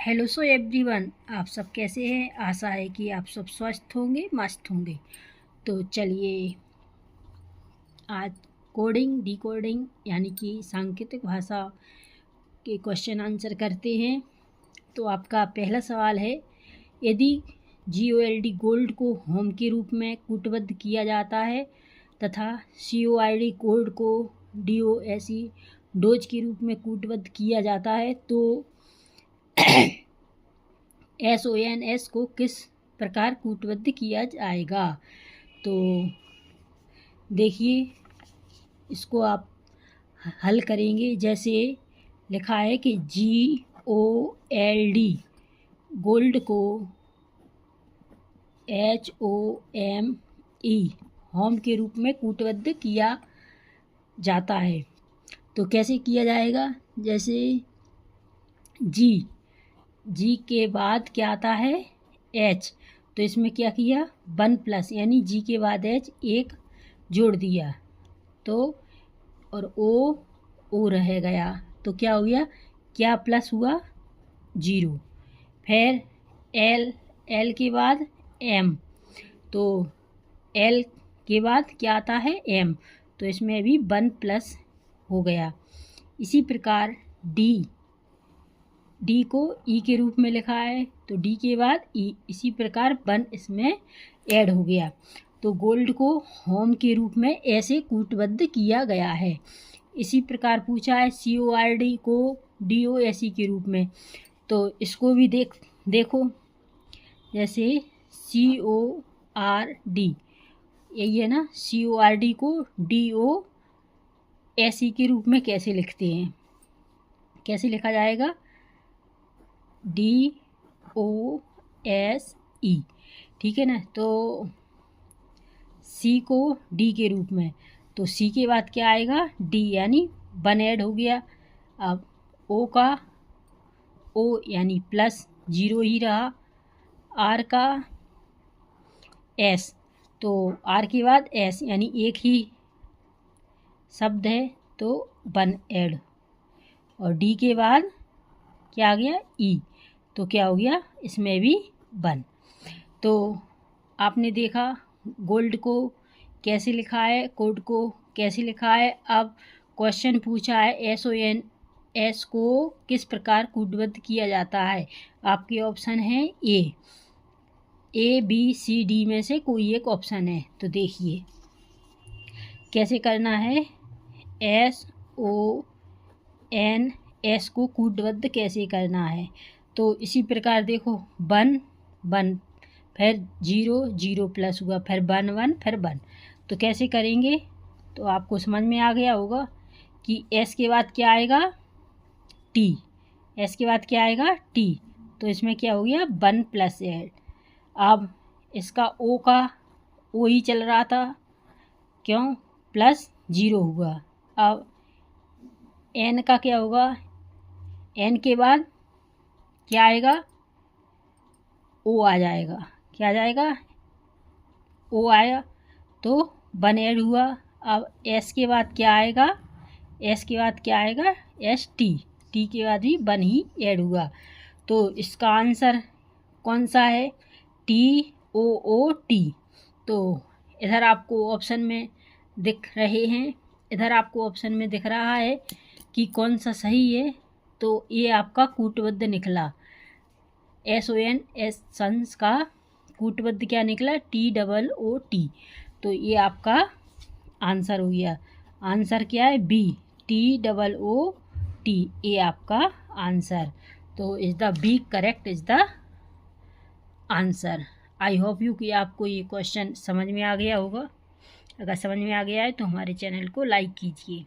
Hello so everyone, आप सब कैसे हैं। आशा है कि आप सब स्वस्थ होंगे, मस्त होंगे। तो चलिए आज कोडिंग डिकोडिंग यानी कि सांकेतिक भाषा के क्वेश्चन आंसर करते हैं। तो आपका पहला सवाल है, यदि GOLD गोल्ड को होम के रूप में कूटबद्ध किया जाता है तथा CORD कोड को DOSE डोज के रूप में कूटबद्ध किया जाता है तो SONS को किस प्रकार कूटबद्ध किया जाएगा। तो देखिए इसको आप हल करेंगे। जैसे लिखा है कि GOLD गोल्ड को HOME होम के रूप में कूटबद्ध किया जाता है। तो कैसे किया जाएगा, जैसे जी के बाद क्या आता है H, तो इसमें क्या किया 1+ यानी जी के बाद H एक जोड़ दिया तो और O रह गया तो क्या हो गया, क्या प्लस हुआ 0। फिर L के बाद M, तो L के बाद क्या आता है M, तो इसमें भी 1+ हो गया। इसी प्रकार D को E के रूप में लिखा है तो D के बाद E, इसी प्रकार 1 इसमें ऐड हो गया। तो गोल्ड को होम के रूप में ऐसे कूटबद्ध किया गया है। इसी प्रकार पूछा है CORD को DOSE के रूप में, तो इसको भी देखो जैसे CORD यही है ना, CORD को DOSE के रूप में कैसे लिखते हैं, कैसे लिखा जाएगा DOSE, ठीक है ना। तो C को D के रूप में, तो C के बाद क्या आएगा D यानी 1 ऐड हो गया। अब O का O यानी +0 ही रहा। R का S, तो R के बाद S यानी एक ही शब्द है तो 1 ऐड, और D के बाद क्या आ गया E, तो क्या हो गया इसमें भी 1। तो आपने देखा गोल्ड को कैसे लिखा है, कोड को कैसे लिखा है। अब क्वेश्चन पूछा है SONS को किस प्रकार कूटबद्ध किया जाता है। आपके ऑप्शन हैं A B C D में से कोई एक ऑप्शन है। तो देखिए कैसे करना है, SONS को कूटबद्ध कैसे करना है। तो इसी प्रकार देखो 1 1 फिर 0 0 प्लस हुआ, फिर 1 1 फिर 1, तो कैसे करेंगे। तो आपको समझ में आ गया होगा कि S के बाद क्या आएगा T, S के बाद क्या आएगा T, तो इसमें क्या हो गया 1+ ऐड। अब इसका O का O ही चल रहा था, क्यों +0 हुआ। अब N का क्या होगा, N के बाद क्या आएगा O आ जाएगा, क्या आ जाएगा O आया तो 1 ऐड हुआ। अब S के बाद क्या आएगा, S के बाद क्या आएगा ST, T के बाद भी 1 ही ऐड हुआ। तो इसका आंसर कौन सा है TOOT। तो इधर आपको ऑप्शन में दिख रहे हैं, इधर आपको ऑप्शन में दिख रहा है कि कौन सा सही है। तो ये आपका कूटबद्ध निकला, SONS का कूटबद्ध क्या निकला TOOT। तो ये आपका आंसर हो गया। आंसर क्या है B TOOT, ये आपका आंसर। तो is the B correct is the answer. I hope you कि आपको ये क्वेश्चन समझ में आ गया होगा। अगर समझ में आ गया है तो हमारे चैनल को लाइक कीजिए।